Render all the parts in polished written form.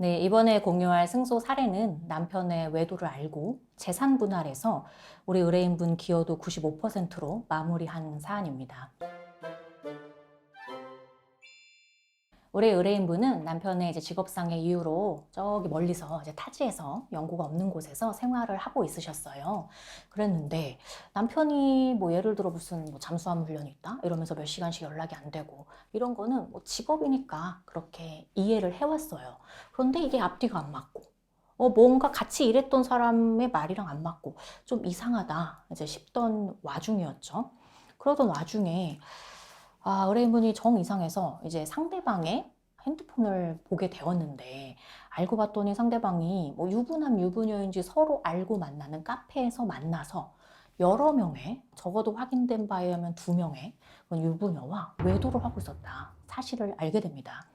네, 이번에 공유할 승소 사례는 남편의 외도를 알고 재산 분할해서 우리 의뢰인분 기여도 95%로 마무리한 사안입니다. 우리 의뢰인분은 남편의 직업상의 이유로 저기 멀리서 타지에서 연고가 없는 곳에서 생활을 하고 있으셨어요. 그랬는데 남편이 예를 들어 무슨 잠수함 훈련이 있다 이러면서 몇 시간씩 연락이 안 되고 이런 거는 직업이니까 그렇게 이해를 해왔어요. 그런데 이게 앞뒤가 안 맞고 뭔가 같이 일했던 사람의 말이랑 안 맞고 좀 이상하다 싶던 와중이었죠. 그러던 와중에 의뢰인분이 정 이상해서 상대방의 핸드폰을 보게 되었는데 알고 봤더니 상대방이 유부남 유부녀인지 서로 알고 만나는 카페에서 만나서 여러 명의, 적어도 확인된 바에 의하면 2명의 유부녀와 외도를 하고 있었다 사실을 알게 됩니다.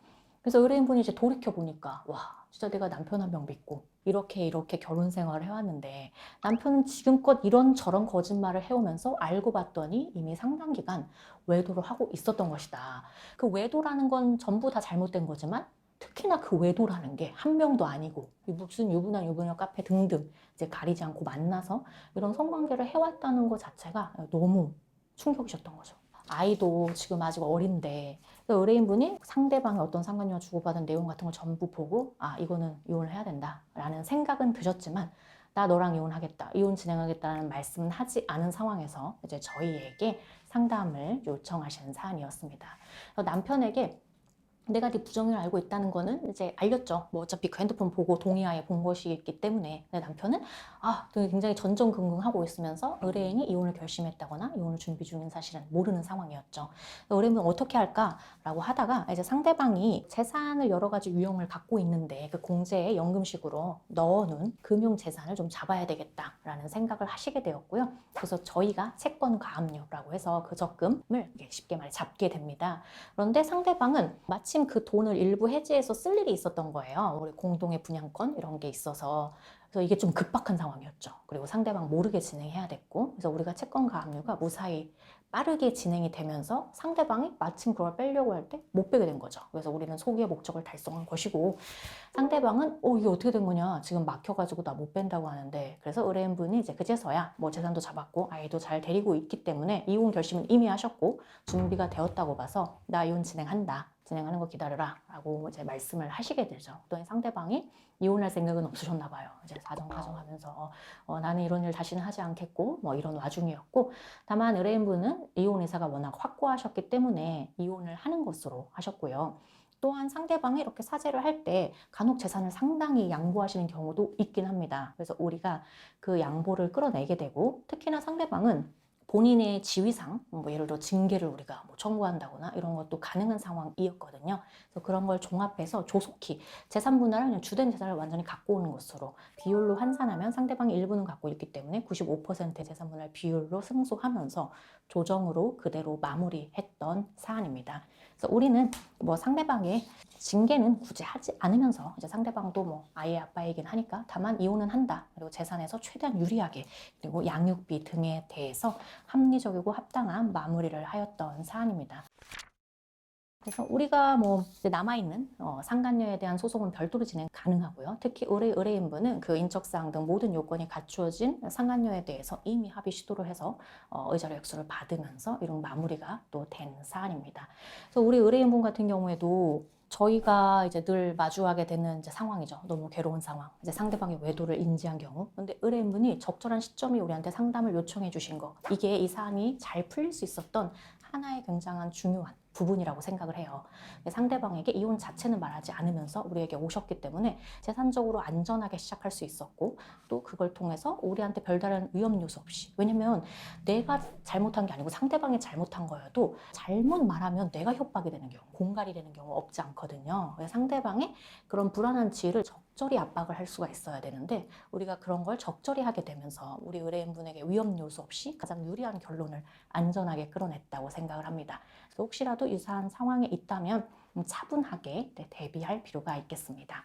그래서 의뢰인분이 돌이켜 보니까 와 진짜 내가 남편 한 명 믿고 이렇게 결혼 생활을 해왔는데 남편은 지금껏 이런저런 거짓말을 해오면서 알고 봤더니 이미 상당 기간 외도를 하고 있었던 것이다. 그 외도라는 건 전부 다 잘못된 거지만 특히나 그 외도라는 게 한 명도 아니고 무슨 유부남 유부녀 카페 등등 가리지 않고 만나서 이런 성관계를 해왔다는 것 자체가 너무 충격이셨던 거죠. 아이도 지금 아직 어린데 의뢰인분이 상대방의 어떤 상간녀와 주고받은 내용 같은 걸 전부 보고 이거는 이혼을 해야 된다 라는 생각은 드셨지만 나 너랑 이혼하겠다, 이혼 진행하겠다는 말씀은 하지 않은 상황에서 저희에게 상담을 요청하신 사안이었습니다. 남편에게 내가 네 부정을 알고 있다는 거는 알렸죠. 어차피 그 핸드폰 보고 동의하에 본 것이기 때문에. 근데 남편은 굉장히 전전긍긍하고 있으면서 의뢰인이 이혼을 결심했다거나 이혼을 준비 중인 사실은 모르는 상황이었죠. 의뢰인은 어떻게 할까라고 하다가 상대방이 재산을 여러 가지 유형을 갖고 있는데 그 공제에 연금식으로 넣어놓은 금융 재산을 좀 잡아야 되겠다라는 생각을 하시게 되었고요. 그래서 저희가 채권 가압류라고 해서 그 적금을 쉽게 말해 잡게 됩니다. 그런데 상대방은 마침 그 돈을 일부 해지해서 쓸 일이 있었던 거예요. 우리 공동의 분양권 이런 게 있어서. 그래서 이게 좀 급박한 상황이었죠. 그리고 상대방 모르게 진행해야 됐고, 그래서 우리가 채권 가압류가 무사히 빠르게 진행이 되면서 상대방이 마침 그걸 빼려고 할 때 못 빼게 된 거죠. 그래서 우리는 소기의 목적을 달성한 것이고, 상대방은 이게 어떻게 된 거냐, 지금 막혀가지고 나 못 뺀다고 하는데, 그래서 의뢰인분이 그제서야 재산도 잡았고 아이도 잘 데리고 있기 때문에 이혼 결심은 이미 하셨고 준비가 되었다고 봐서 나 이혼 진행하는 거 기다려라 라고 말씀을 하시게 되죠. 또 상대방이 이혼할 생각은 없으셨나 봐요. 사정하면서 나는 이런 일 다시는 하지 않겠고 이런 와중이었고, 다만 의뢰인분은 이혼 의사가 워낙 확고하셨기 때문에 이혼을 하는 것으로 하셨고요. 또한 상대방이 이렇게 사죄를 할 때 간혹 재산을 상당히 양보하시는 경우도 있긴 합니다. 그래서 우리가 그 양보를 끌어내게 되고, 특히나 상대방은 본인의 지위상 예를 들어 징계를 우리가 청구한다거나 이런 것도 가능한 상황이었거든요. 그래서 그런 걸 종합해서 조속히 재산 분할을 그냥 주된 재산을 완전히 갖고 오는 것으로 비율로 환산하면 상대방이 일부는 갖고 있기 때문에 95%의 재산 분할 비율로 승소하면서 조정으로 그대로 마무리했던 사안입니다. 그래서 우리는 상대방의 징계는 굳이 하지 않으면서 상대방도 아이의 아빠이긴 하니까 다만 이혼은 한다. 그리고 재산에서 최대한 유리하게, 그리고 양육비 등에 대해서 합리적이고 합당한 마무리를 하였던 사안입니다. 그래서 우리가 남아있는 상간녀에 대한 소송은 별도로 진행 가능하고요. 특히 의뢰인분은 그 인적사항 등 모든 요건이 갖추어진 상간녀에 대해서 이미 합의 시도를 해서 의자료 액수를 받으면서 이런 마무리가 또 된 사안입니다. 그래서 우리 의뢰인분 같은 경우에도 저희가 늘 마주하게 되는 상황이죠. 너무 괴로운 상황. 상대방의 외도를 인지한 경우. 근데 의뢰인분이 적절한 시점에 우리한테 상담을 요청해 주신 거. 이게 이 사안이 잘 풀릴 수 있었던 하나의 굉장한 중요한 부분이라고 생각을 해요. 상대방에게 이혼 자체는 말하지 않으면서 우리에게 오셨기 때문에 재산적으로 안전하게 시작할 수 있었고, 또 그걸 통해서 우리한테 별다른 위험 요소 없이, 왜냐면 내가 잘못한 게 아니고 상대방이 잘못한 거여도 잘못 말하면 내가 협박이 되는 경우, 공갈이 되는 경우 없지 않거든요. 상대방의 그런 불안한 지위를 적절히 압박을 할 수가 있어야 되는데, 우리가 그런 걸 적절히 하게 되면서 우리 의뢰인분에게 위험 요소 없이 가장 유리한 결론을 안전하게 끌어냈다고 생각을 합니다. 그래서 혹시라도 유사한 상황에 있다면 차분하게 대비할 필요가 있겠습니다.